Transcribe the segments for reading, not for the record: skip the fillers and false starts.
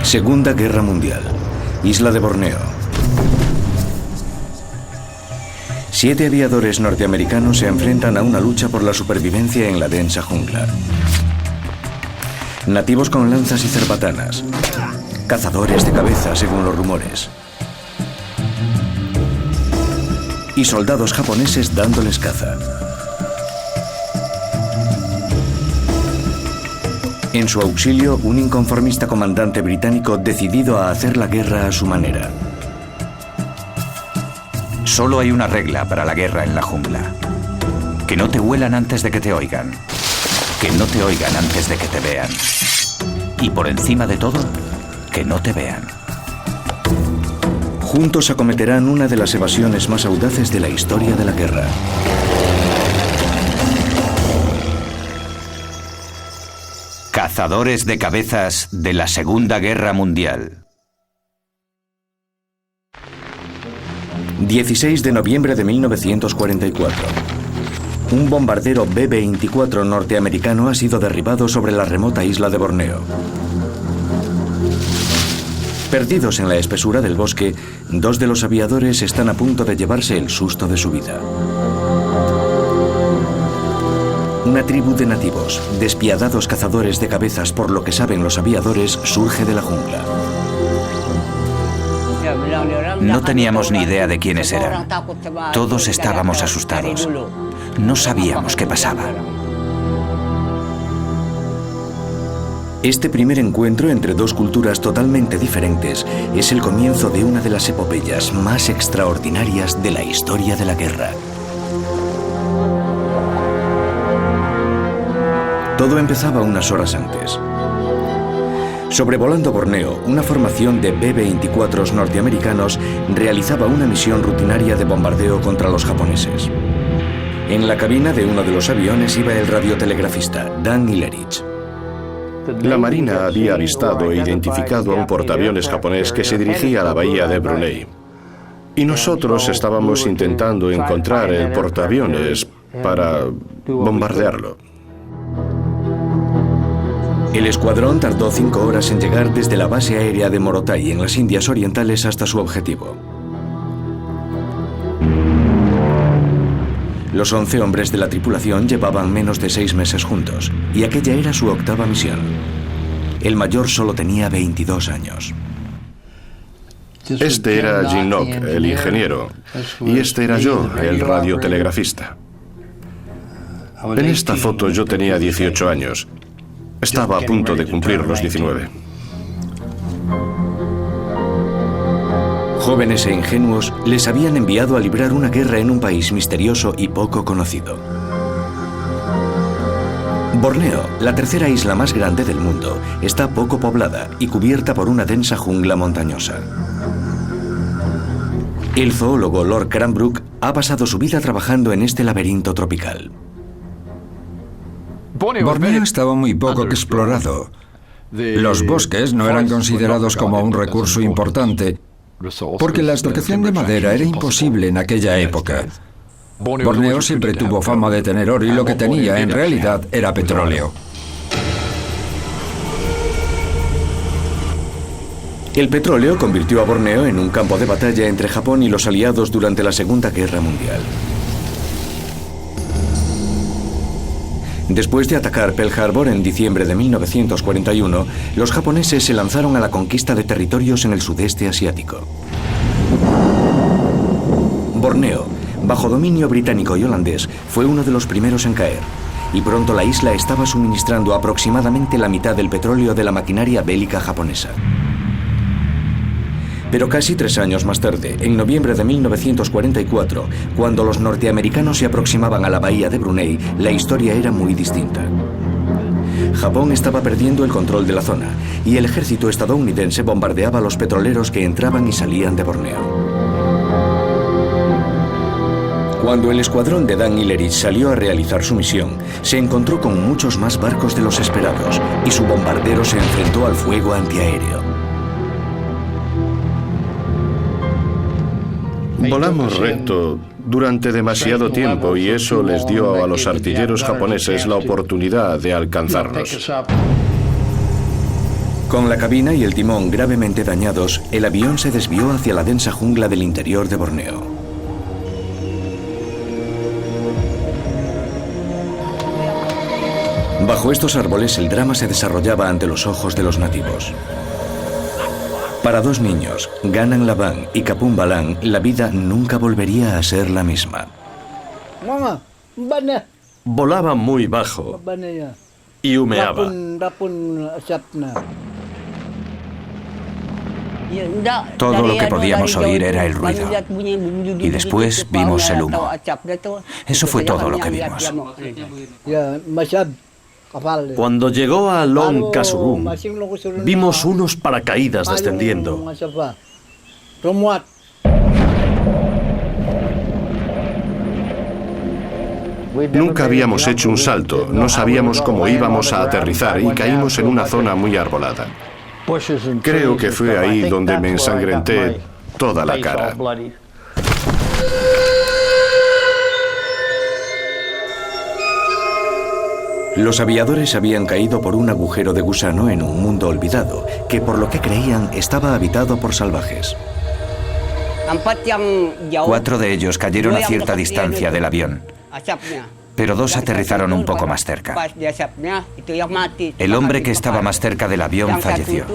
Segunda Guerra Mundial. Isla de Borneo. 7 aviadores norteamericanos se enfrentan a una lucha por la supervivencia en la densa jungla. Nativos con lanzas y cerbatanas. Cazadores de cabeza, según los rumores. Y soldados japoneses dándoles caza. En su auxilio, un inconformista comandante británico decidido a hacer la guerra a su manera. Solo hay una regla para la guerra en la jungla. Que no te huelan antes de que te oigan. Que no te oigan antes de que te vean. Y por encima de todo, que no te vean. Juntos acometerán una de las evasiones más audaces de la historia de la guerra. Cazadores de cabezas de la Segunda Guerra Mundial. 16 de noviembre de 1944. Un bombardero B-24 norteamericano ha sido derribado sobre la remota isla de Borneo. Perdidos en la espesura del bosque, 2 de los aviadores están a punto de llevarse el susto de su vida. Una tribu de nativos, despiadados cazadores de cabezas por lo que saben los aviadores, surge de la jungla. No teníamos ni idea de quiénes eran. Todos estábamos asustados. No sabíamos qué pasaba. Este primer encuentro entre 2 culturas totalmente diferentes es el comienzo de una de las epopeyas más extraordinarias de la historia de la guerra. Todo empezaba unas horas antes. Sobrevolando Borneo, una formación de B-24 norteamericanos realizaba una misión rutinaria de bombardeo contra los japoneses. En la cabina de uno de los aviones iba el radiotelegrafista, Dan Ilerich. La Marina había avistado e identificado a un portaaviones japonés que se dirigía a la bahía de Brunei. Y nosotros estábamos intentando encontrar el portaaviones para bombardearlo. El escuadrón tardó 5 horas en llegar desde la base aérea de Morotai en las Indias Orientales hasta su objetivo. Los 11 hombres de la tripulación llevaban menos de 6 meses juntos, y aquella era su 8ª misión. El mayor solo tenía 22 años. Este era Jin Nok, el ingeniero, y este era yo, el radiotelegrafista. En esta foto yo tenía 18 años. Estaba a punto de cumplir los 19. Jóvenes e ingenuos, les habían enviado a librar una guerra en un país misterioso y poco conocido. Borneo, la 3ª isla más grande del mundo, está poco poblada y cubierta por una densa jungla montañosa. El zoólogo Lord Cranbrook ha pasado su vida trabajando en este laberinto tropical. Borneo estaba muy poco explorado. Los bosques no eran considerados como un recurso importante, porque la extracción de madera era imposible en aquella época. Borneo siempre tuvo fama de tener oro y lo que tenía en realidad era petróleo. El petróleo convirtió a Borneo en un campo de batalla entre Japón y los aliados durante la Segunda Guerra Mundial. Después de atacar Pearl Harbor en diciembre de 1941, los japoneses se lanzaron a la conquista de territorios en el sudeste asiático. Borneo, bajo dominio británico y holandés, fue uno de los primeros en caer, y pronto la isla estaba suministrando aproximadamente la mitad del petróleo de la maquinaria bélica japonesa. Pero casi 3 años más tarde, en noviembre de 1944, cuando los norteamericanos se aproximaban a la bahía de Brunei, la historia era muy distinta. Japón estaba perdiendo el control de la zona, y el ejército estadounidense bombardeaba a los petroleros que entraban y salían de Borneo. Cuando el escuadrón de Dan Ilerich salió a realizar su misión, se encontró con muchos más barcos de los esperados, y su bombardero se enfrentó al fuego antiaéreo. Volamos recto durante demasiado tiempo y eso les dio a los artilleros japoneses la oportunidad de alcanzarnos. Con la cabina y el timón gravemente dañados, el avión se desvió hacia la densa jungla del interior de Borneo. Bajo estos árboles el drama se desarrollaba ante los ojos de los nativos. Para dos niños, Ganan Laban y Kapung Balan, la vida nunca volvería a ser la misma. Volaba muy bajo y humeaba. Todo lo que podíamos oír era el ruido. Y después vimos el humo. Eso fue todo lo que vimos. Cuando llegó a Long Kasurum, vimos unos paracaídas descendiendo. Nunca habíamos hecho un salto, no sabíamos cómo íbamos a aterrizar y caímos en una zona muy arbolada. Creo que fue ahí donde me ensangrenté toda la cara. Los aviadores habían caído por un agujero de gusano en un mundo olvidado, que por lo que creían estaba habitado por salvajes. 4 de ellos cayeron a cierta distancia del avión, pero 2 aterrizaron un poco más cerca. El hombre que estaba más cerca del avión falleció,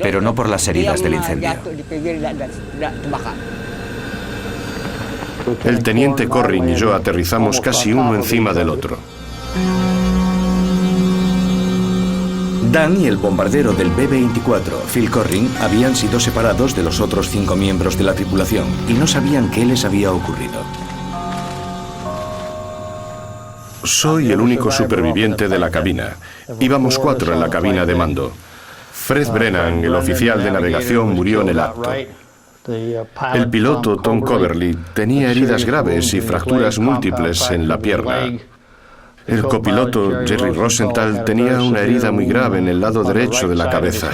pero no por las heridas del incendio. El teniente Corrin y yo aterrizamos casi uno encima del otro. Dan y el bombardero del B-24, Phil Corrin, habían sido separados de los otros 5 miembros de la tripulación y no sabían qué les había ocurrido. Soy el único superviviente de la cabina. Íbamos 4 en la cabina de mando. Fred Brennan, el oficial de navegación, murió en el acto. El piloto Tom Coverly tenía heridas graves y fracturas múltiples en la pierna. El copiloto Jerry Rosenthal tenía una herida muy grave en el lado derecho de la cabeza.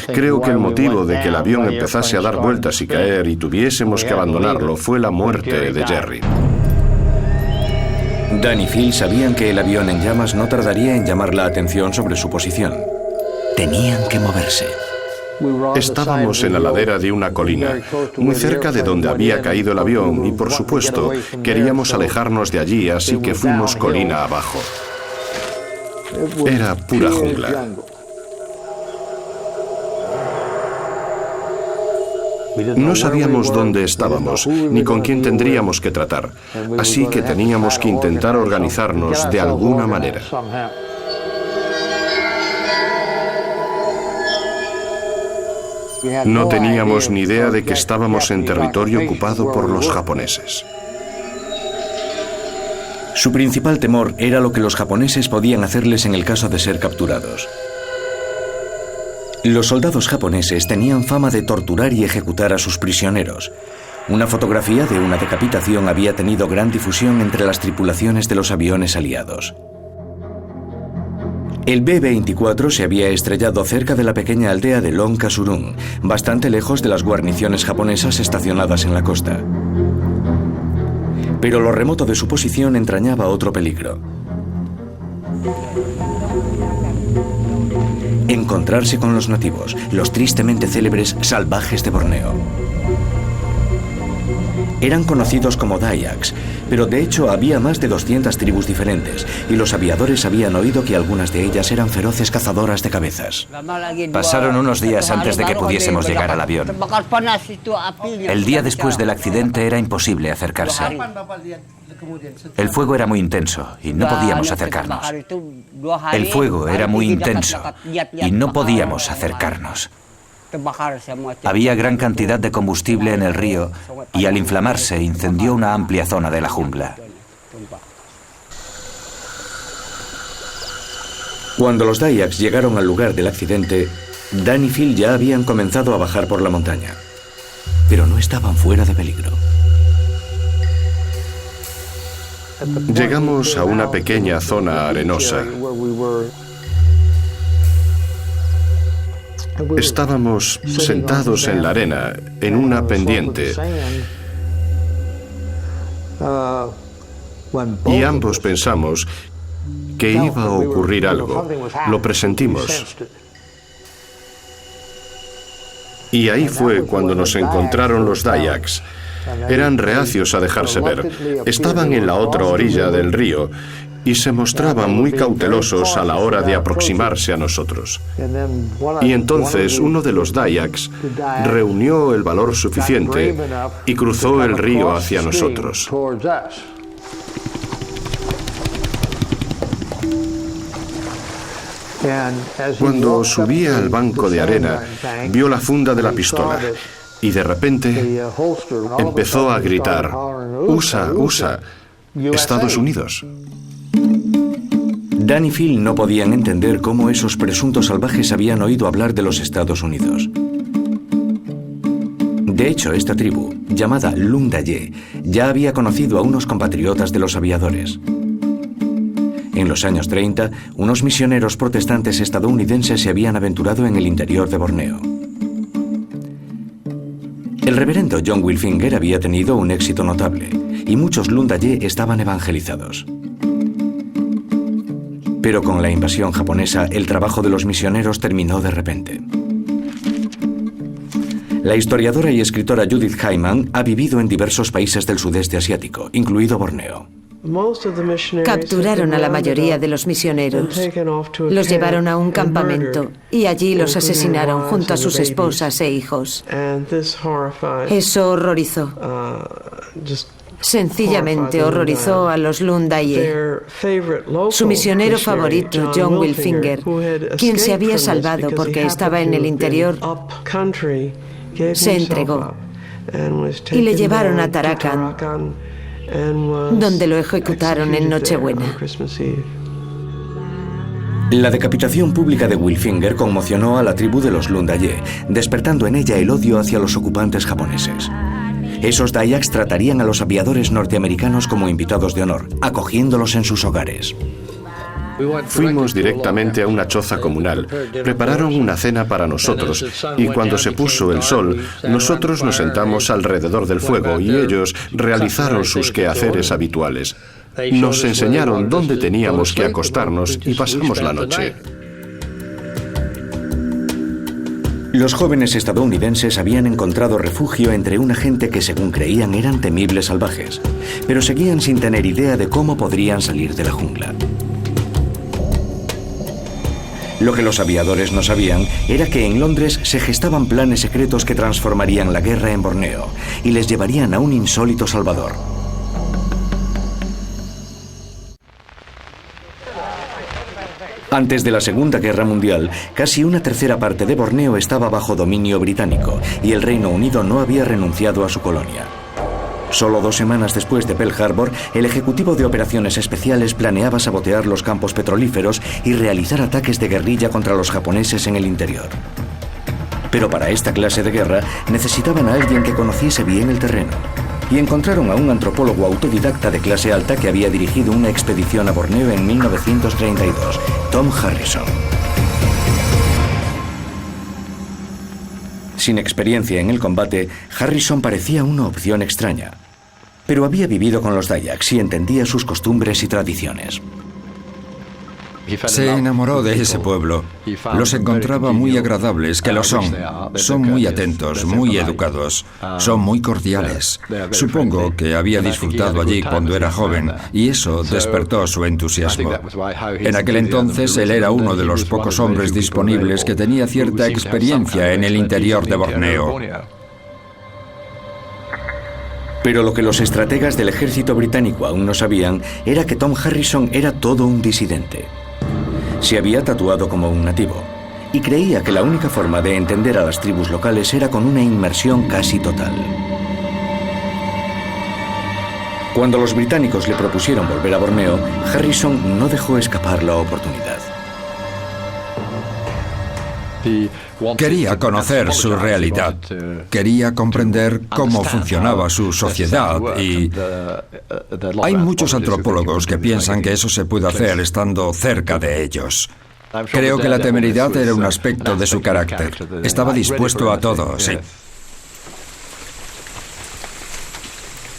Creo que el motivo de que el avión empezase a dar vueltas y caer y tuviésemos que abandonarlo fue la muerte de Jerry. Dan y Phil sabían que el avión en llamas no tardaría en llamar la atención sobre su posición. Tenían que moverse. Estábamos en la ladera de una colina, muy cerca de donde había caído el avión y, por supuesto, queríamos alejarnos de allí, así que fuimos colina abajo. Era pura jungla. No sabíamos dónde estábamos, ni con quién tendríamos que tratar, así que teníamos que intentar organizarnos de alguna manera. No teníamos ni idea de que estábamos en territorio ocupado por los japoneses. Su principal temor era lo que los japoneses podían hacerles en el caso de ser capturados. Los soldados japoneses tenían fama de torturar y ejecutar a sus prisioneros. Una fotografía de una decapitación había tenido gran difusión entre las tripulaciones de los aviones aliados. El B-24 se había estrellado cerca de la pequeña aldea de Long Kasurum, bastante lejos de las guarniciones japonesas estacionadas en la costa. Pero lo remoto de su posición entrañaba otro peligro. Encontrarse con los nativos, los tristemente célebres salvajes de Borneo. Eran conocidos como Dayaks, pero de hecho había más de 200 tribus diferentes y los aviadores habían oído que algunas de ellas eran feroces cazadoras de cabezas. Pasaron unos días antes de que pudiésemos llegar al avión. El día después del accidente era imposible acercarse. El fuego era muy intenso y no podíamos acercarnos. El fuego era muy intenso y no podíamos acercarnos. Había gran cantidad de combustible en el río y al inflamarse incendió una amplia zona de la jungla. Cuando los Dayaks llegaron al lugar del accidente, Dan y Phil ya habían comenzado a bajar por la montaña, pero no estaban fuera de peligro. Llegamos a una pequeña zona arenosa. Estábamos sentados en la arena, en una pendiente, y ambos pensamos que iba a ocurrir algo. Lo presentimos. Y ahí fue cuando nos encontraron los Dayaks. Eran reacios a dejarse ver. Estaban en la otra orilla del río y se mostraban muy cautelosos a la hora de aproximarse a nosotros. Y entonces uno de los Dayaks reunió el valor suficiente y cruzó el río hacia nosotros. Cuando subía al banco de arena, vio la funda de la pistola y de repente empezó a gritar: USA, USA, Estados Unidos. Dan y Phil no podían entender cómo esos presuntos salvajes habían oído hablar de los Estados Unidos. De hecho, esta tribu, llamada Lundaye, ya había conocido a unos compatriotas de los aviadores. En los años 30, unos misioneros protestantes estadounidenses se habían aventurado en el interior de Borneo. El reverendo John Wilfinger había tenido un éxito notable y muchos Lundaye estaban evangelizados. Pero con la invasión japonesa, el trabajo de los misioneros terminó de repente. La historiadora y escritora Judith Hyman ha vivido en diversos países del sudeste asiático, incluido Borneo. Capturaron a la mayoría de los misioneros, los llevaron a un campamento y allí los asesinaron junto a sus esposas e hijos. Eso horrorizó. Sencillamente horrorizó a los Lundaye. Su misionero favorito, John Wilfinger, quien se había salvado porque estaba en el interior, se entregó y le llevaron a Tarakan, donde lo ejecutaron en Nochebuena. La decapitación pública de Wilfinger conmocionó a la tribu de los Lundaye, despertando en ella el odio hacia los ocupantes japoneses. Esos Dayaks tratarían a los aviadores norteamericanos como invitados de honor, acogiéndolos en sus hogares. Fuimos directamente a una choza comunal, prepararon una cena para nosotros y cuando se puso el sol, nosotros nos sentamos alrededor del fuego y ellos realizaron sus quehaceres habituales. Nos enseñaron dónde teníamos que acostarnos y pasamos la noche. Los jóvenes estadounidenses habían encontrado refugio entre una gente que, según creían, eran temibles salvajes, pero seguían sin tener idea de cómo podrían salir de la jungla. Lo que los aviadores no sabían era que en Londres se gestaban planes secretos que transformarían la guerra en Borneo y les llevarían a un insólito salvador. Antes de la Segunda Guerra Mundial, casi una tercera parte de Borneo estaba bajo dominio británico y el Reino Unido no había renunciado a su colonia. Solo 2 semanas después de Pearl Harbor, el Ejecutivo de Operaciones Especiales planeaba sabotear los campos petrolíferos y realizar ataques de guerrilla contra los japoneses en el interior. Pero para esta clase de guerra necesitaban a alguien que conociese bien el terreno. Y encontraron a un antropólogo autodidacta de clase alta que había dirigido una expedición a Borneo en 1932, Tom Harrison. Sin experiencia en el combate, Harrison parecía una opción extraña, pero había vivido con los Dayaks y entendía sus costumbres y tradiciones. Se enamoró de ese pueblo. Los encontraba muy agradables, que lo son. Son muy atentos, muy educados. Son muy cordiales. Supongo que había disfrutado allí cuando era joven y eso despertó su entusiasmo. En aquel entonces él era uno de los pocos hombres disponibles que tenía cierta experiencia en el interior de Borneo. Pero lo que los estrategas del ejército británico aún no sabían era que Tom Harrison era todo un disidente. Se había tatuado como un nativo y creía que la única forma de entender a las tribus locales era con una inmersión casi total. Cuando los británicos le propusieron volver a Borneo, Harrison no dejó escapar la oportunidad. Quería conocer su realidad, quería comprender cómo funcionaba su sociedad y hay muchos antropólogos que piensan que eso se puede hacer estando cerca de ellos. Creo que la temeridad era un aspecto de su carácter. Estaba dispuesto a todo, sí.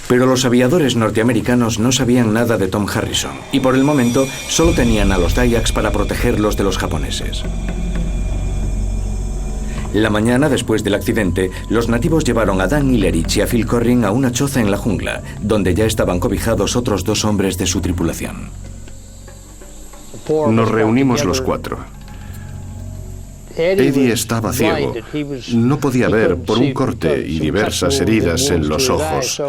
Pero los aviadores norteamericanos no sabían nada de Tom Harrison y por el momento solo tenían a los Dayaks para protegerlos de los japoneses. La mañana después del accidente, los nativos llevaron a Dan Ilerich y a Phil Corrin a una choza en la jungla, donde ya estaban cobijados otros 2 hombres de su tripulación. Nos reunimos los 4. Eddie estaba ciego. No podía ver por un corte y diversas heridas en los ojos.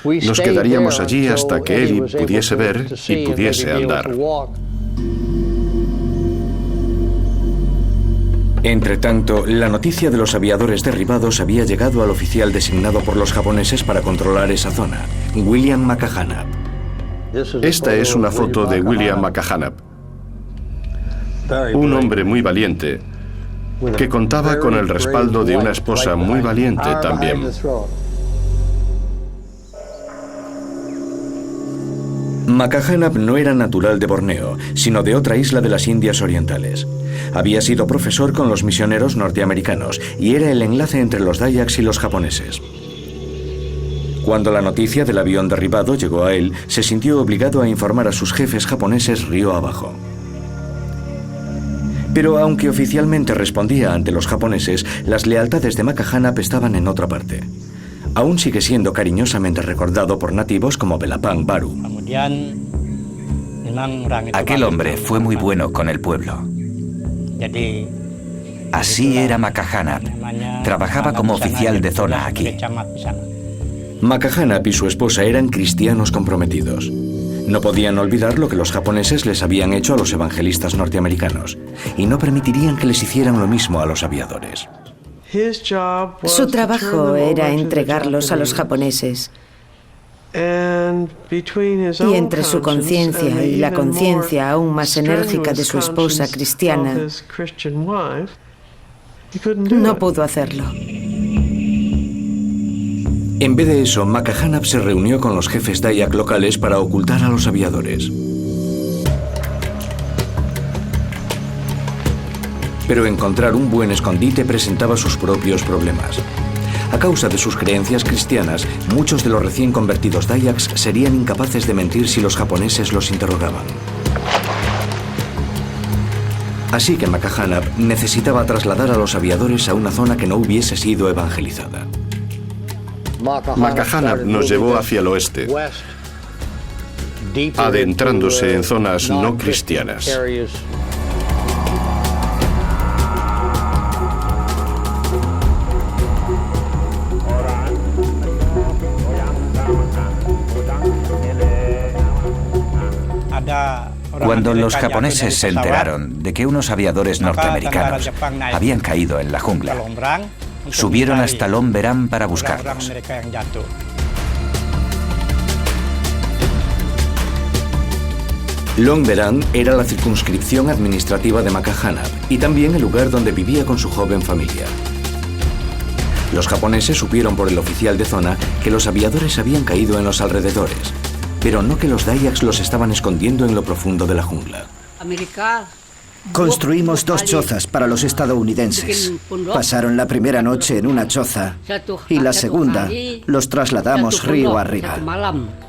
Nos quedaríamos allí hasta que Eddie pudiese ver y pudiese andar. Entretanto, la noticia de los aviadores derribados había llegado al oficial designado por los japoneses para controlar esa zona, William Makahanab. Esta es una foto de William Makahanab, un hombre muy valiente, que contaba con el respaldo de una esposa muy valiente también. Makahanab no era natural de Borneo, sino de otra isla de las Indias Orientales. Había sido profesor con los misioneros norteamericanos y era el enlace entre los Dayaks y los japoneses. Cuando la noticia del avión derribado llegó a él, se sintió obligado a informar a sus jefes japoneses río abajo. Pero aunque oficialmente respondía ante los japoneses, las lealtades de Makahanab estaban en otra parte. Aún sigue siendo cariñosamente recordado por nativos como Belapang Baru. Aquel hombre fue muy bueno con el pueblo. Así era Makahanab. Trabajaba como oficial de zona aquí. Makahanab y su esposa eran cristianos comprometidos. No podían olvidar lo que los japoneses les habían hecho a los evangelistas norteamericanos y no permitirían que les hicieran lo mismo a los aviadores. Su trabajo era entregarlos a los japoneses. Y entre su conciencia y la conciencia aún más enérgica de su esposa cristiana, no pudo hacerlo. En vez de eso, Makahanab se reunió con los jefes Dayak locales para ocultar a los aviadores. Pero encontrar un buen escondite presentaba sus propios problemas. A causa de sus creencias cristianas, muchos de los recién convertidos Dayaks serían incapaces de mentir si los japoneses los interrogaban. Así que Makahanab necesitaba trasladar a los aviadores a una zona que no hubiese sido evangelizada. Makahanab nos llevó hacia el oeste, adentrándose en zonas no cristianas. Cuando los japoneses se enteraron de que unos aviadores norteamericanos habían caído en la jungla, subieron hasta Long Beran para buscarlos. Long Beran era la circunscripción administrativa de Makahanab y también el lugar donde vivía con su joven familia. Los japoneses supieron por el oficial de zona que los aviadores habían caído en los alrededores, pero no que los Dayaks los estaban escondiendo en lo profundo de la jungla. Construimos 2 chozas para los estadounidenses. Pasaron la primera noche en una choza y la segunda los trasladamos río arriba,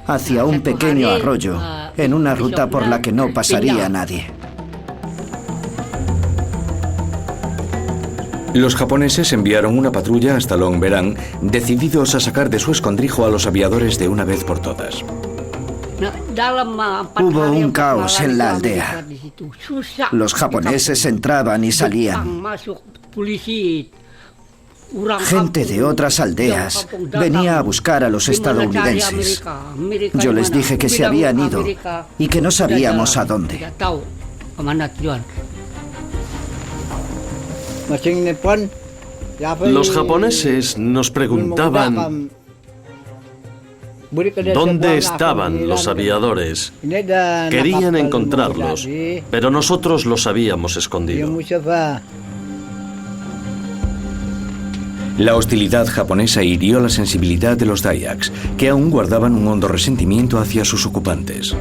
hacia un pequeño arroyo, en una ruta por la que no pasaría nadie. Los japoneses enviaron una patrulla hasta Long Beran, decididos a sacar de su escondrijo a los aviadores de una vez por todas. Hubo un caos en la aldea. Los japoneses entraban y salían. Gente de otras aldeas venía a buscar a los estadounidenses. Yo les dije que se habían ido y que no sabíamos a dónde. Los japoneses nos preguntaban ¿dónde estaban los aviadores? Querían encontrarlos, pero nosotros los habíamos escondido. La hostilidad japonesa hirió la sensibilidad de los Dayaks, que aún guardaban un hondo resentimiento hacia sus ocupantes.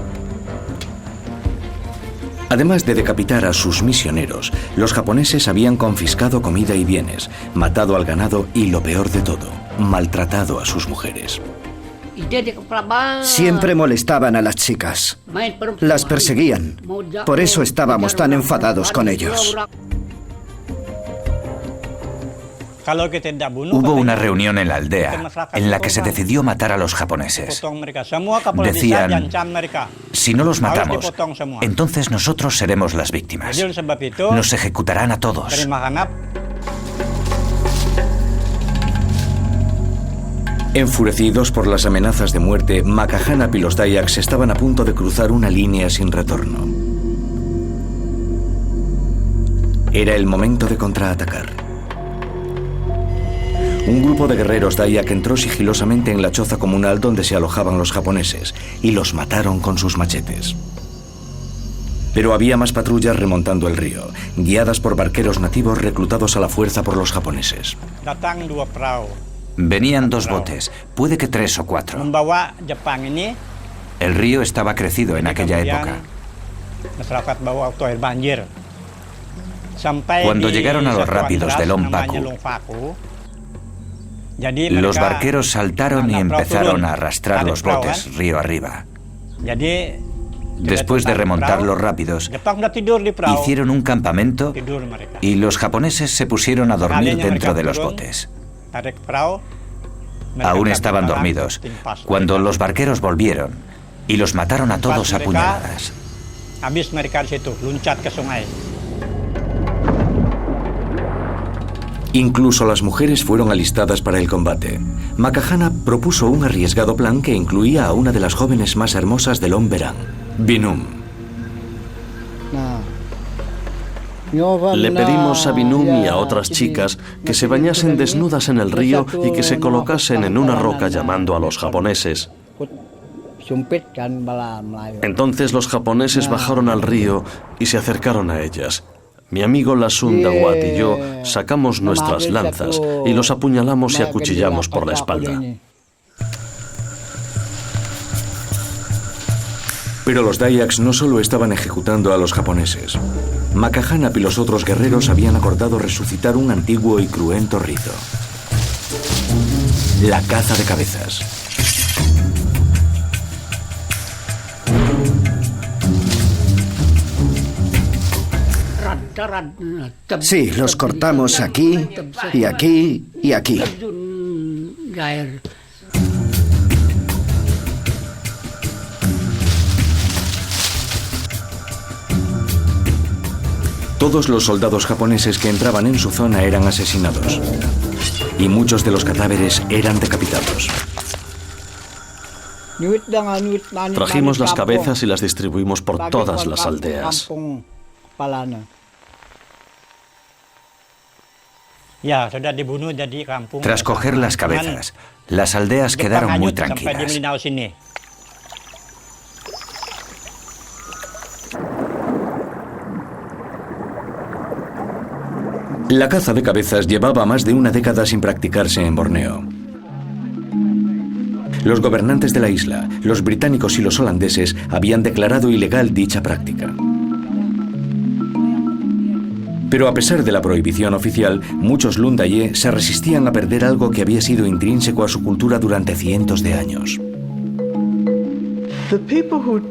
Además de decapitar a sus misioneros, los japoneses habían confiscado comida y bienes, matado al ganado y, lo peor de todo, maltratado a sus mujeres. Siempre molestaban a las chicas. Las perseguían. Por eso estábamos tan enfadados con ellos. Hubo una reunión en la aldea en la que se decidió matar a los japoneses. Decían, si no los matamos, entonces nosotros seremos las víctimas. Nos ejecutarán a todos. Enfurecidos por las amenazas de muerte, Makahanap y los Dayaks estaban a punto de cruzar una línea sin retorno. Era el momento de contraatacar. Un grupo de guerreros Dayak entró sigilosamente en la choza comunal donde se alojaban los japoneses y los mataron con sus machetes. Pero había más patrullas remontando el río, guiadas por barqueros nativos reclutados a la fuerza por los japoneses. Venían 2 botes, puede que 3 o 4. El río estaba crecido en aquella época. Cuando llegaron a los rápidos de Lompaku, los barqueros saltaron y empezaron a arrastrar los botes río arriba. Después de remontar los rápidos, hicieron un campamento y los japoneses se pusieron a dormir dentro de los botes. Aún estaban dormidos cuando los barqueros volvieron y los mataron a todos a puñaladas. Incluso las mujeres fueron alistadas para el combate. Makahanap propuso un arriesgado plan que incluía a una de las jóvenes más hermosas del Omberán, Binum. Le pedimos a Binum y a otras chicas que se bañasen desnudas en el río y que se colocasen en una roca llamando a los japoneses. Entonces los japoneses bajaron al río y se acercaron a ellas. Mi amigo Lasunda Wat y yo sacamos nuestras lanzas y los apuñalamos y acuchillamos por la espalda. Pero los Dayaks no solo estaban ejecutando a los japoneses. Makahanap y los otros guerreros habían acordado resucitar un antiguo y cruento rito: la caza de cabezas. Sí, los cortamos aquí, y aquí, y aquí. Todos los soldados japoneses que entraban en su zona eran asesinados, y muchos de los cadáveres eran decapitados. Trajimos las cabezas y las distribuimos por todas las aldeas. Tras coger las cabezas, las aldeas quedaron muy tranquilas. La caza de cabezas llevaba más de una década sin practicarse en Borneo. Los gobernantes de la isla, los británicos y los holandeses, habían declarado ilegal dicha práctica. Pero a pesar de la prohibición oficial, muchos Lundaye se resistían a perder algo que había sido intrínseco a su cultura durante cientos de años.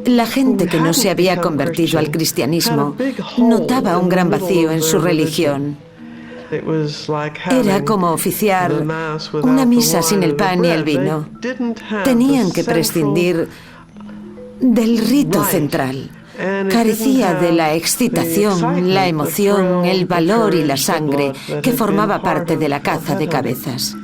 La gente que no se había convertido al cristianismo notaba un gran vacío en su religión. Era como oficiar una misa sin el pan y el vino. Tenían que prescindir del rito central. Carecía de la excitación, la emoción, el valor y la sangre que formaba parte de la caza de cabezas.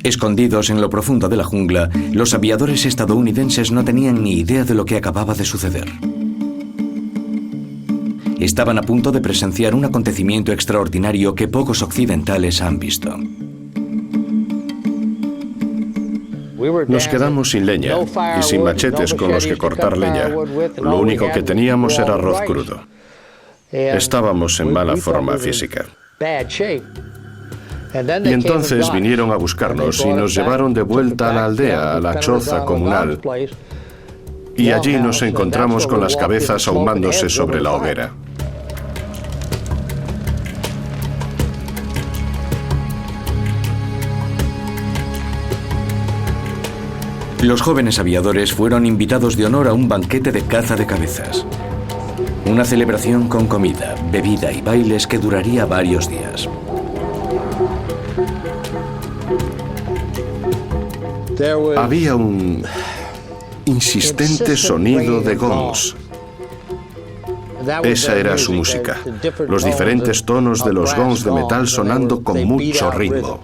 Escondidos en lo profundo de la jungla, los aviadores estadounidenses no tenían ni idea de lo que acababa de suceder. Estaban a punto de presenciar un acontecimiento extraordinario que pocos occidentales han visto. Nos quedamos sin leña y sin machetes con los que cortar leña. Lo único que teníamos era arroz crudo. Estábamos en mala forma física. Y entonces vinieron a buscarnos y nos llevaron de vuelta a la aldea, a la choza comunal. Y allí nos encontramos con las cabezas ahumándose sobre la hoguera. Los jóvenes aviadores fueron invitados de honor a un banquete de caza de cabezas. Una celebración con comida, bebida y bailes que duraría varios días. Había un insistente sonido de gongs. Esa era su música, los diferentes tonos de los gongs de metal sonando con mucho ritmo.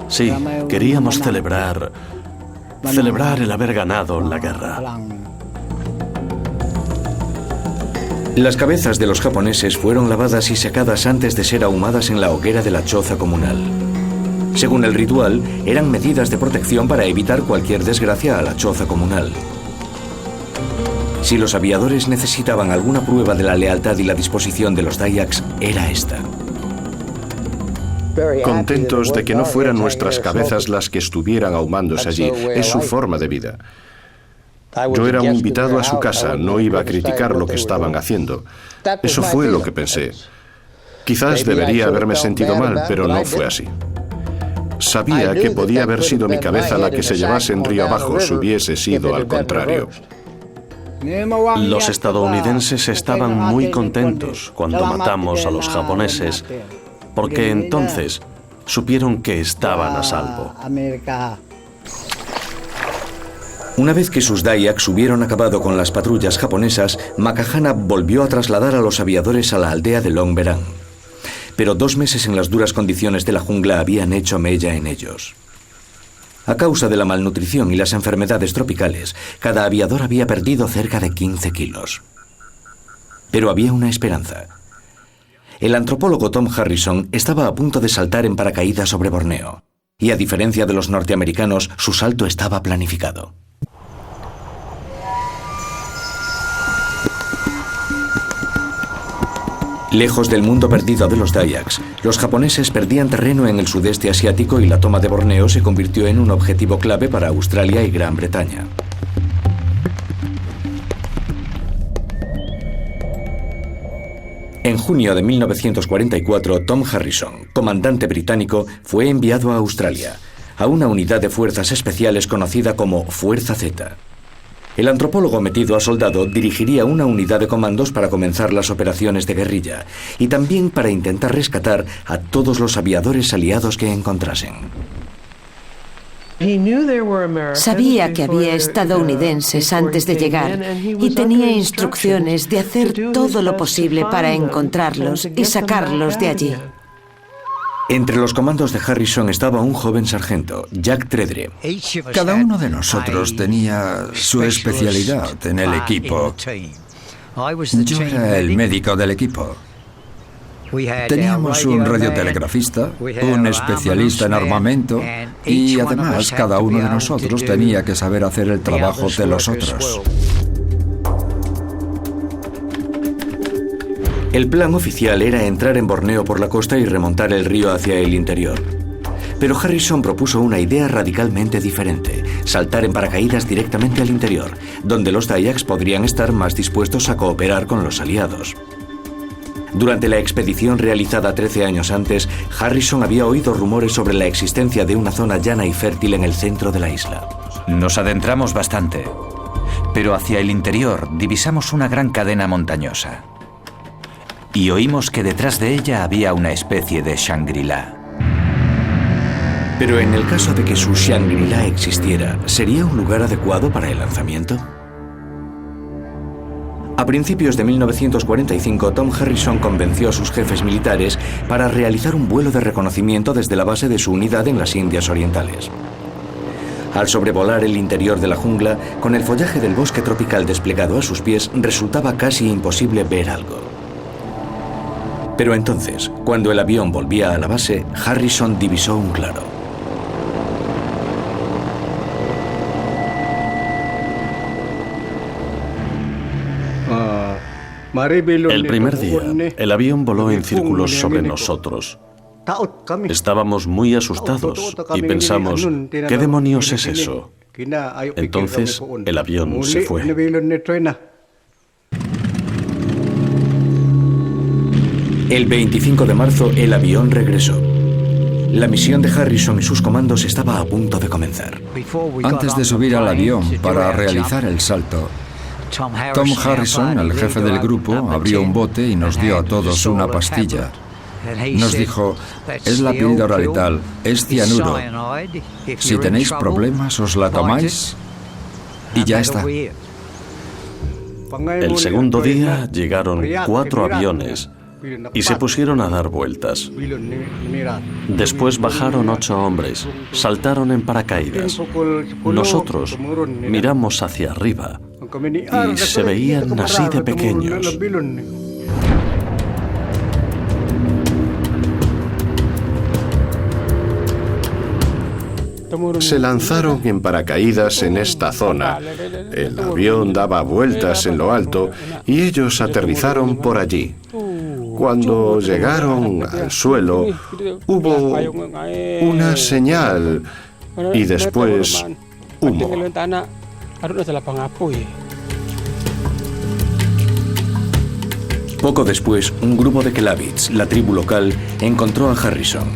Sí, queríamos celebrar el haber ganado la guerra. Las cabezas de los japoneses fueron lavadas y secadas antes de ser ahumadas en la hoguera de la choza comunal. Según el ritual, eran medidas de protección para evitar cualquier desgracia a la choza comunal. Si los aviadores necesitaban alguna prueba de la lealtad y la disposición de los Dayaks, era esta. Contentos de que no fueran nuestras cabezas las que estuvieran ahumándose allí. Es su forma de vida. Yo era un invitado a su casa, no iba a criticar lo que estaban haciendo. Eso fue lo que pensé. Quizás debería haberme sentido mal, pero no fue así. Sabía que podía haber sido mi cabeza la que se llevase en río abajo si hubiese sido al contrario. Los estadounidenses estaban muy contentos cuando matamos a los japoneses, porque entonces supieron que estaban a salvo. Una vez que sus Dayaks hubieron acabado con las patrullas japonesas, Makahana volvió a trasladar a los aviadores a la aldea de Long Beran. Pero 2 meses en las duras condiciones de la jungla habían hecho mella en ellos. A causa de la malnutrición y las enfermedades tropicales, cada aviador había perdido cerca de 15 kilos. Pero había una esperanza. El antropólogo Tom Harrison estaba a punto de saltar en paracaídas sobre Borneo. Y a diferencia de los norteamericanos, su salto estaba planificado. Lejos del mundo perdido de los Dayaks, los japoneses perdían terreno en el sudeste asiático y la toma de Borneo se convirtió en un objetivo clave para Australia y Gran Bretaña. En junio de 1944, Tom Harrison, comandante británico, fue enviado a Australia, a una unidad de fuerzas especiales conocida como Fuerza Z. El antropólogo metido a soldado dirigiría una unidad de comandos para comenzar las operaciones de guerrilla y también para intentar rescatar a todos los aviadores aliados que encontrasen. Sabía que había estadounidenses antes de llegar y tenía instrucciones de hacer todo lo posible para encontrarlos y sacarlos de allí. Entre los comandos de Harrison estaba un joven sargento, Jack Tredre. Cada uno de nosotros tenía su especialidad en el equipo. Yo era el médico del equipo. Teníamos un radiotelegrafista, un especialista en armamento y además cada uno de nosotros tenía que saber hacer el trabajo de los otros. El plan oficial era entrar en Borneo por la costa y remontar el río hacia el interior. Pero Harrison propuso una idea radicalmente diferente: saltar en paracaídas directamente al interior, donde los Dayaks podrían estar más dispuestos a cooperar con los aliados. Durante la expedición realizada 13 años antes, Harrison había oído rumores sobre la existencia de una zona llana y fértil en el centro de la isla. Nos adentramos bastante, pero hacia el interior divisamos una gran cadena montañosa. Y oímos que detrás de ella había una especie de Shangri-La. Pero en el caso de que su Shangri-La existiera, ¿sería un lugar adecuado para el lanzamiento? A principios de 1945, Tom Harrison convenció a sus jefes militares para realizar un vuelo de reconocimiento desde la base de su unidad en las Indias Orientales. Al sobrevolar el interior de la jungla, con el follaje del bosque tropical desplegado a sus pies, resultaba casi imposible ver algo. Pero entonces, cuando el avión volvía a la base, Harrison divisó un claro. El primer día, el avión voló en círculos sobre nosotros. Estábamos muy asustados y pensamos, ¿qué demonios es eso? Entonces, el avión se fue. El 25 de marzo, el avión regresó. La misión de Harrison y sus comandos estaba a punto de comenzar. Antes de subir al avión para realizar el salto, Tom Harrison, el jefe del grupo, abrió un bote y nos dio a todos una pastilla. Nos dijo, es la píldora letal, es cianuro. Si tenéis problemas, os la tomáis y ya está. El segundo día llegaron 4 aviones y se pusieron a dar vueltas. Después bajaron 8 hombres, saltaron en paracaídas. Nosotros miramos hacia arriba y se veían así de pequeños. Se lanzaron en paracaídas en esta zona. El avión daba vueltas en lo alto y ellos aterrizaron por allí. Cuando llegaron al suelo, hubo una señal y después humo. Poco después, un grupo de Kelabits, la tribu local, encontró a Harrison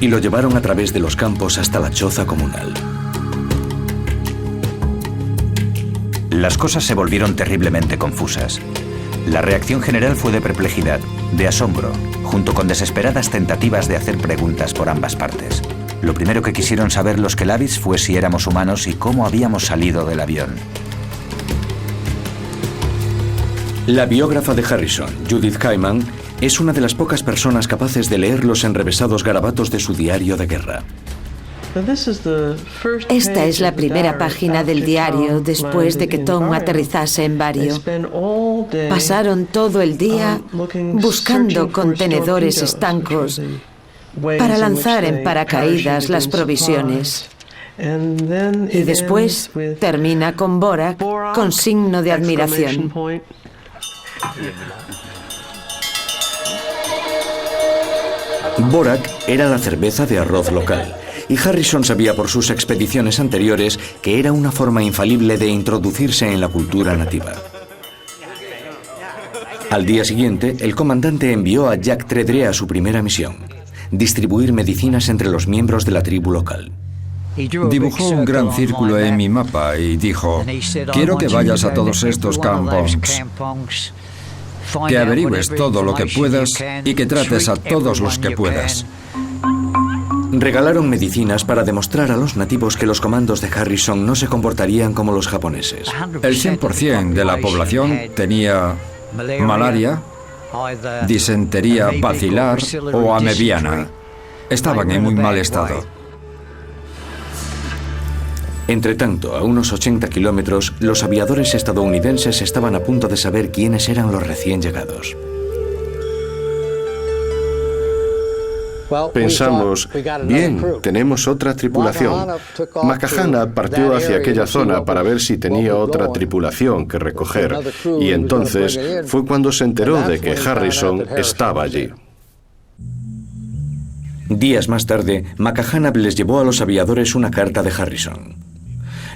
y lo llevaron a través de los campos hasta la choza comunal. Las cosas se volvieron terriblemente confusas. La reacción general fue de perplejidad, de asombro, junto con desesperadas tentativas de hacer preguntas por ambas partes. Lo primero que quisieron saber los Kelabits fue si éramos humanos y cómo habíamos salido del avión. La biógrafa de Harrison, Judith Kaiman, es una de las pocas personas capaces de leer los enrevesados garabatos de su diario de guerra. Esta es la primera página del diario después de que Tom aterrizase en Bario. Pasaron todo el día buscando contenedores estancos para lanzar en paracaídas las provisiones. Y después termina con Borak con signo de admiración. Borak era la cerveza de arroz local, y Harrison sabía por sus expediciones anteriores que era una forma infalible de introducirse en la cultura nativa. Al día siguiente, el comandante envió a Jack Tredre a su primera misión: distribuir medicinas entre los miembros de la tribu local. Dibujó un gran círculo en mi mapa y dijo, quiero que vayas a todos estos campongs, que averigües todo lo que puedas y que trates a todos los que puedas. Regalaron medicinas para demostrar a los nativos que los comandos de Harrison no se comportarían como los japoneses. El 100% de la población tenía malaria, disentería bacilar o amebiana. Estaban en muy mal estado. Entretanto, a unos 80 kilómetros, los aviadores estadounidenses estaban a punto de saber quiénes eran los recién llegados. Pensamos, bien, tenemos otra tripulación. Makahana partió hacia aquella zona para ver si tenía otra tripulación que recoger, y entonces fue cuando se enteró de que Harrison estaba allí. Días más tarde, Makahana les llevó a los aviadores una carta de Harrison.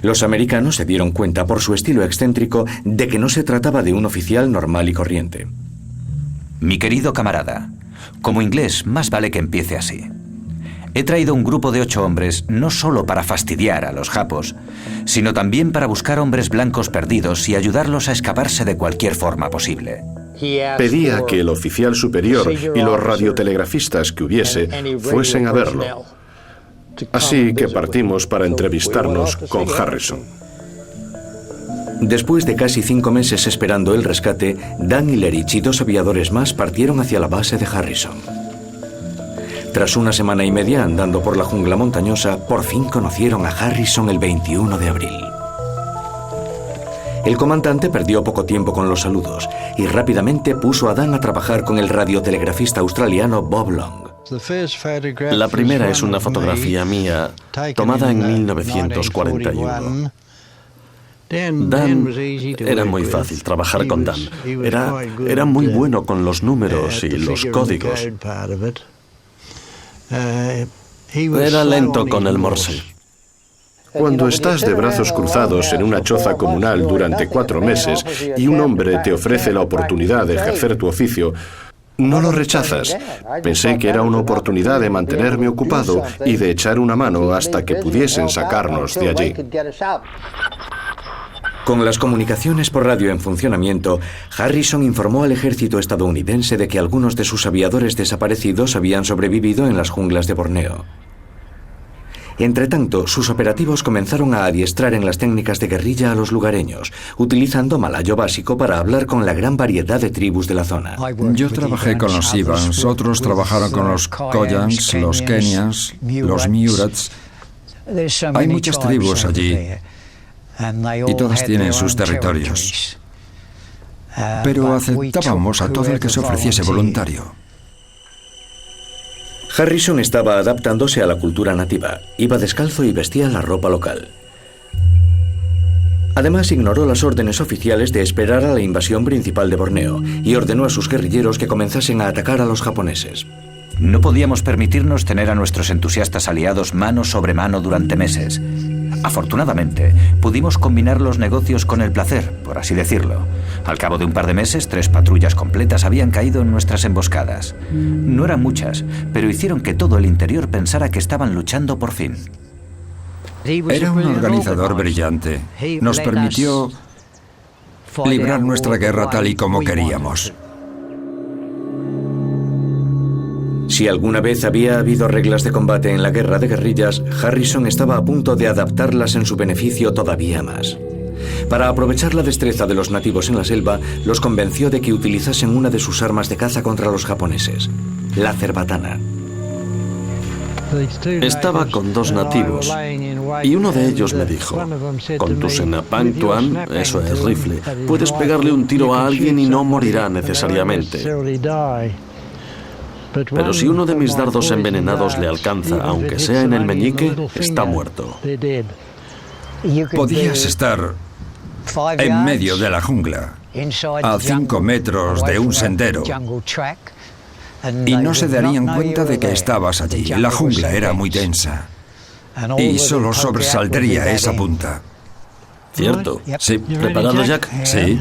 Los americanos se dieron cuenta por su estilo excéntrico de que no se trataba de un oficial normal y corriente. Mi querido camarada, como inglés, más vale que empiece así. He traído un grupo de 8 hombres no solo para fastidiar a los japos, sino también para buscar hombres blancos perdidos y ayudarlos a escaparse de cualquier forma posible. Pedía que el oficial superior y los radiotelegrafistas que hubiese fuesen a verlo. Así que partimos para entrevistarnos con Harrison. Después de casi 5 meses esperando el rescate, Dan y Lerich y 2 aviadores más partieron hacia la base de Harrison. Tras una semana y media andando por la jungla montañosa, por fin conocieron a Harrison el 21 de abril. El comandante perdió poco tiempo con los saludos y rápidamente puso a Dan a trabajar con el radiotelegrafista australiano Bob Long. La primera es una fotografía mía tomada en 1941. Dan, era muy fácil trabajar con Dan. Era muy bueno con los números y los códigos. Era lento con el Morse. Cuando estás de brazos cruzados en una choza comunal durante 4 meses y un hombre te ofrece la oportunidad de ejercer tu oficio, no lo rechazas. Pensé que era una oportunidad de mantenerme ocupado y de echar una mano hasta que pudiesen sacarnos de allí. Con las comunicaciones por radio en funcionamiento, Harrison informó al ejército estadounidense de que algunos de sus aviadores desaparecidos habían sobrevivido en las junglas de Borneo. Entretanto, sus operativos comenzaron a adiestrar en las técnicas de guerrilla a los lugareños, utilizando malayo básico para hablar con la gran variedad de tribus de la zona. Yo trabajé con los Ivans, otros trabajaron con los Koyans, los Kenyans, los Miurats. Hay muchas tribus allí y todas tienen sus territorios. Pero aceptábamos a todo el que se ofreciese voluntario. Harrison estaba adaptándose a la cultura nativa. Iba descalzo y vestía la ropa local. Además, ignoró las órdenes oficiales de esperar a la invasión principal de Borneo y ordenó a sus guerrilleros que comenzasen a atacar a los japoneses. No podíamos permitirnos tener a nuestros entusiastas aliados mano sobre mano durante meses. Afortunadamente, pudimos combinar los negocios con el placer, por así decirlo. Al cabo de un par de meses, 3 patrullas completas habían caído en nuestras emboscadas. No eran muchas, pero hicieron que todo el interior pensara que estaban luchando por fin. Era un organizador brillante. Nos permitió librar nuestra guerra tal y como queríamos. Si alguna vez había habido reglas de combate en la guerra de guerrillas, Harrison estaba a punto de adaptarlas en su beneficio todavía más. Para aprovechar la destreza de los nativos en la selva, los convenció de que utilizasen una de sus armas de caza contra los japoneses, la cerbatana. Estaba con 2 nativos y uno de ellos me dijo: con tu Senapang Tuan, eso es rifle, puedes pegarle un tiro a alguien y no morirá necesariamente. Pero si uno de mis dardos envenenados le alcanza, aunque sea en el meñique, está muerto. Podías estar en medio de la jungla, a 5 metros de un sendero, y no se darían cuenta de que estabas allí. La jungla era muy densa y solo sobresaltaría esa punta. ¿Cierto? Sí. ¿Preparado, Jack? Sí.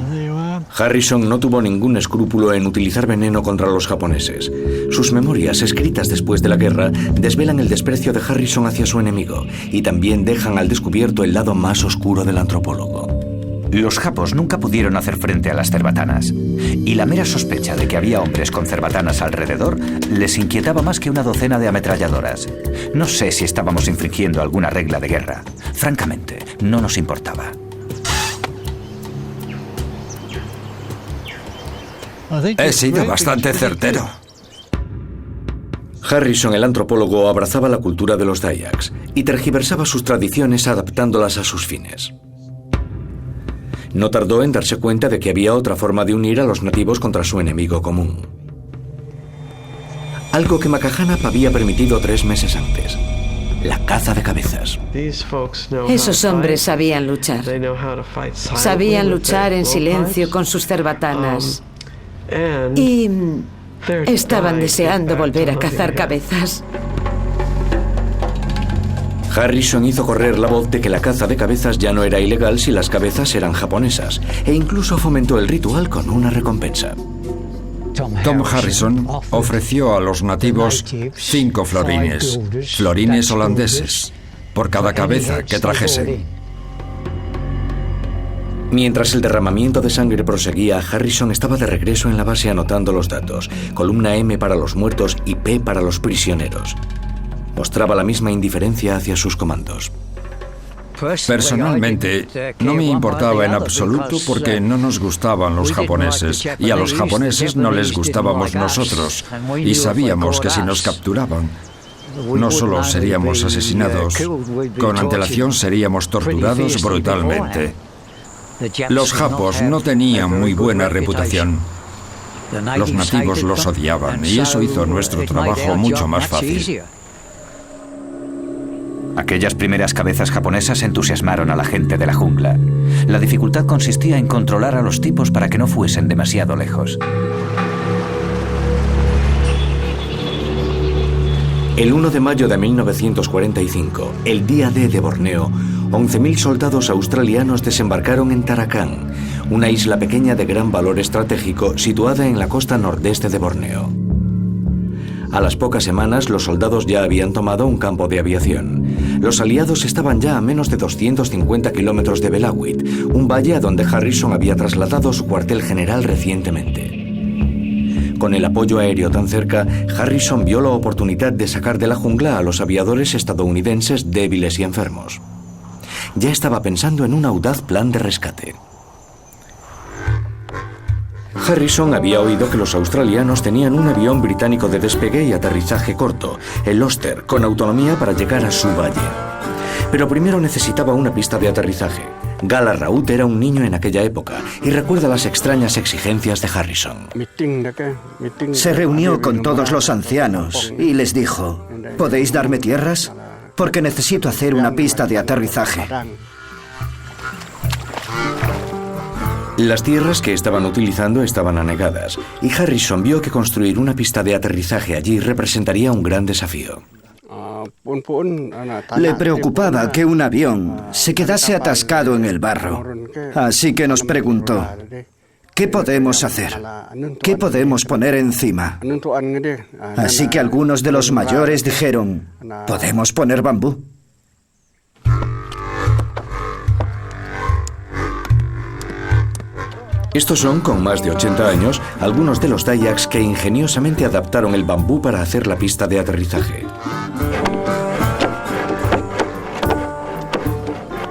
Harrison no tuvo ningún escrúpulo en utilizar veneno contra los japoneses. Sus memorias, escritas después de la guerra, desvelan el desprecio de Harrison hacia su enemigo y también dejan al descubierto el lado más oscuro del antropólogo. Los japos nunca pudieron hacer frente a las cerbatanas, y la mera sospecha de que había hombres con cerbatanas alrededor les inquietaba más que una docena de ametralladoras. No sé si estábamos infringiendo alguna regla de guerra. Francamente, no nos importaba. He sido bastante certero. Harrison, el antropólogo, abrazaba la cultura de los Dayaks y tergiversaba sus tradiciones adaptándolas a sus fines. No tardó en darse cuenta de que había otra forma de unir a los nativos contra su enemigo común. Algo que Makahanap había permitido 3 meses antes: la caza de cabezas. Esos hombres sabían luchar. Sabían luchar en silencio con sus cerbatanas. Y estaban deseando volver a cazar cabezas. Harrison hizo correr la voz de que la caza de cabezas ya no era ilegal si las cabezas eran japonesas, e incluso fomentó el ritual con una recompensa. Tom Harrison ofreció a los nativos 5 florines holandeses, por cada cabeza que trajesen. Mientras el derramamiento de sangre proseguía, Harrison estaba de regreso en la base anotando los datos: columna M para los muertos y P para los prisioneros. Mostraba la misma indiferencia hacia sus comandos. Personalmente, no me importaba en absoluto porque no nos gustaban los japoneses y a los japoneses no les gustábamos nosotros, y sabíamos que si nos capturaban, no solo seríamos asesinados, con antelación seríamos torturados brutalmente. Los japos no tenían muy buena reputación. Los nativos los odiaban y eso hizo nuestro trabajo mucho más fácil. Aquellas primeras cabezas japonesas entusiasmaron a la gente de la jungla. La dificultad consistía en controlar a los tipos para que no fuesen demasiado lejos. El 1 de mayo de 1945, el día D de Borneo, 11.000 soldados australianos desembarcaron en Tarakan, una isla pequeña de gran valor estratégico situada en la costa nordeste de Borneo. A las pocas semanas, los soldados ya habían tomado un campo de aviación. los aliados estaban ya a menos de 250 kilómetros de Belawit, un valle a donde Harrison había trasladado su cuartel general recientemente. Con el apoyo aéreo tan cerca, Harrison vio la oportunidad de sacar de la jungla a los aviadores estadounidenses débiles y enfermos. Ya estaba pensando en un audaz plan de rescate. Harrison había oído que los australianos tenían un avión británico de despegue y aterrizaje corto, el Oster, con autonomía para llegar a su valle. Pero primero necesitaba una pista de aterrizaje. Gala Raut era un niño en aquella época y recuerda las extrañas exigencias de Harrison. Se reunió con todos los ancianos y les dijo: ¿podéis darme tierras? Porque necesito hacer una pista de aterrizaje. Las tierras que estaban utilizando estaban anegadas, y Harrison vio que construir una pista de aterrizaje allí representaría un gran desafío. Le preocupaba que un avión se quedase atascado en el barro, así que nos preguntó: ¿qué podemos hacer? ¿Qué podemos poner encima? Así que algunos de los mayores dijeron: ¿podemos poner bambú? Estos son, con más de 80 años, algunos de los Dayaks que ingeniosamente adaptaron el bambú para hacer la pista de aterrizaje.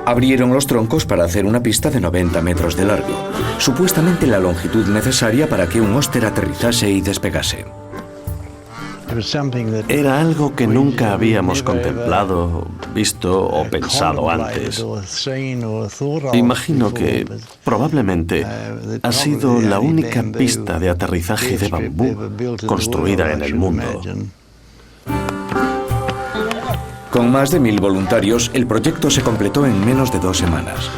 Abrieron los troncos para hacer una pista de 90 metros de largo, supuestamente la longitud necesaria para que un Oster aterrizase y despegase. Era algo que nunca habíamos contemplado, visto o pensado antes. Imagino que probablemente ha sido la única pista de aterrizaje de bambú construida en el mundo. Con más de 1000 voluntarios, el proyecto se completó en menos de 2 semanas.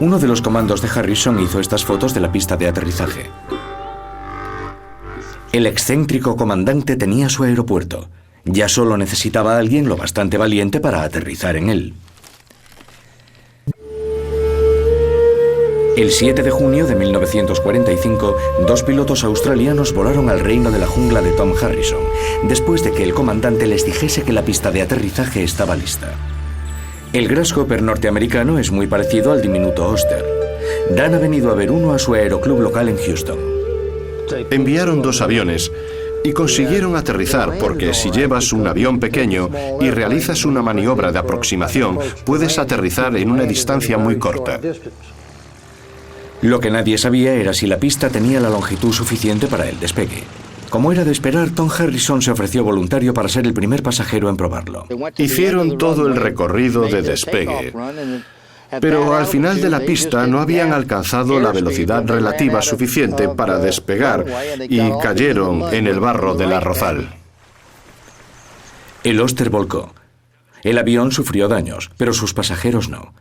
Uno de los comandos de Harrison hizo estas fotos de la pista de aterrizaje. El excéntrico comandante tenía su aeropuerto. Ya solo necesitaba a alguien lo bastante valiente para aterrizar en él. El 7 de junio de 1945, 2 pilotos australianos volaron al reino de la jungla de Tom Harrison, después de que el comandante les dijese que la pista de aterrizaje estaba lista. El Grasshopper norteamericano es muy parecido al diminuto Oster. Dan ha venido a ver uno a su aeroclub local en Houston. Enviaron 2 aviones y consiguieron aterrizar porque si llevas un avión pequeño y realizas una maniobra de aproximación, puedes aterrizar en una distancia muy corta. Lo que nadie sabía era si la pista tenía la longitud suficiente para el despegue. Como era de esperar, Tom Harrison se ofreció voluntario para ser el primer pasajero en probarlo. Hicieron todo el recorrido de despegue, pero al final de la pista no habían alcanzado la velocidad relativa suficiente para despegar y cayeron en el barro del arrozal. El Oster volcó. El avión sufrió daños, pero sus pasajeros no.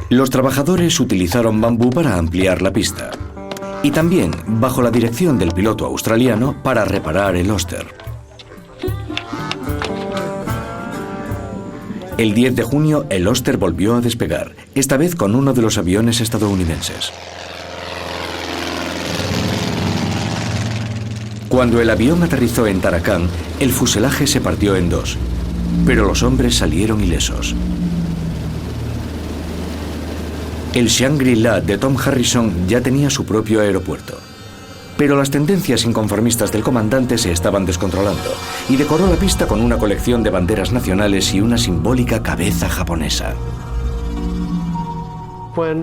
Los trabajadores utilizaron bambú para ampliar la pista. Y también, bajo la dirección del piloto australiano, para reparar el Oster. El 10 de junio, el Oster volvió a despegar, esta vez con uno de los aviones estadounidenses. Cuando el avión aterrizó en Tarakan, el fuselaje se partió en 2, pero los hombres salieron ilesos. El Shangri-La de Tom Harrison ya tenía su propio aeropuerto. Pero las tendencias inconformistas del comandante se estaban descontrolando y decoró la pista con una colección de banderas nacionales y una simbólica cabeza japonesa.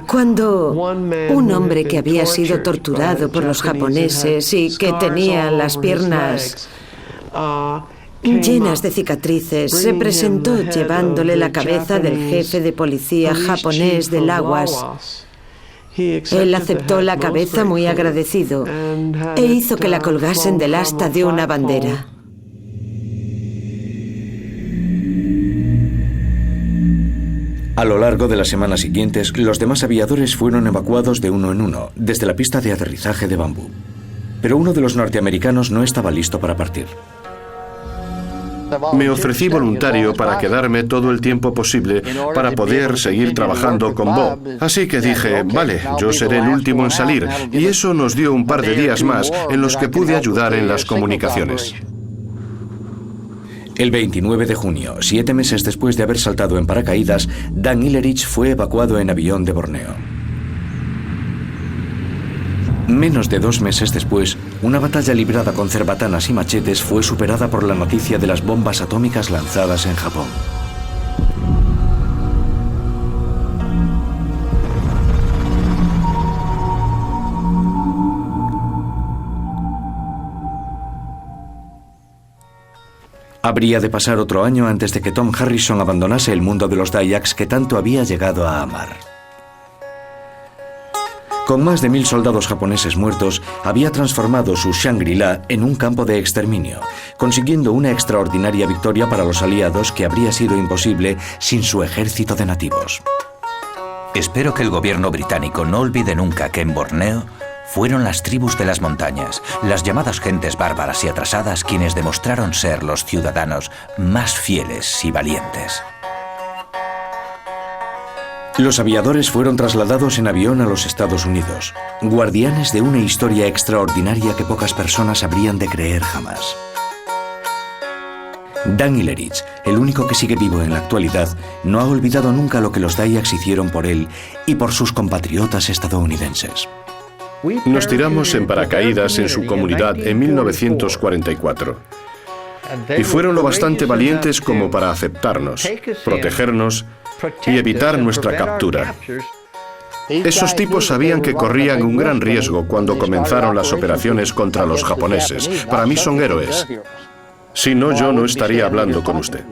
Cuando un hombre que había sido torturado por los japoneses y que tenía las piernas llenas de cicatrices, se presentó llevándole la cabeza del jefe de policía japonés de Lawas. Él aceptó la cabeza muy agradecido e hizo que la colgasen del asta de una bandera. A lo largo de las semanas siguientes, los demás aviadores fueron evacuados de uno en uno, desde la pista de aterrizaje de bambú. Pero uno de los norteamericanos no estaba listo para partir. Me ofrecí voluntario para quedarme todo el tiempo posible para poder seguir trabajando con Bob. Así que dije, vale, yo seré el último en salir, y eso nos dio un par de días más en los que pude ayudar en las comunicaciones. El 29 de junio, 7 meses después de haber saltado en paracaídas, Dan Ilerich fue evacuado en avión de Borneo. Menos de 2 meses después, una batalla librada con cerbatanas y machetes fue superada por la noticia de las bombas atómicas lanzadas en Japón. Habría de pasar otro año antes de que Tom Harrison abandonase el mundo de los Dayaks que tanto había llegado a amar. Con más de 1000 soldados japoneses muertos, había transformado su Shangri-La en un campo de exterminio, consiguiendo una extraordinaria victoria para los aliados que habría sido imposible sin su ejército de nativos. Espero que el gobierno británico no olvide nunca que en Borneo fueron las tribus de las montañas, las llamadas gentes bárbaras y atrasadas, quienes demostraron ser los ciudadanos más fieles y valientes. Los aviadores fueron trasladados en avión a los Estados Unidos, guardianes de una historia extraordinaria que pocas personas habrían de creer jamás. Dan Ilerich, el único que sigue vivo en la actualidad, no ha olvidado nunca lo que los Dayaks hicieron por él y por sus compatriotas estadounidenses. Nos tiramos en paracaídas en su comunidad en 1944. Y fueron lo bastante valientes como para aceptarnos, protegernos y evitar nuestra captura. Esos tipos sabían que corrían un gran riesgo cuando comenzaron las operaciones contra los japoneses. Para mí son héroes. Si no, yo no estaría hablando con usted.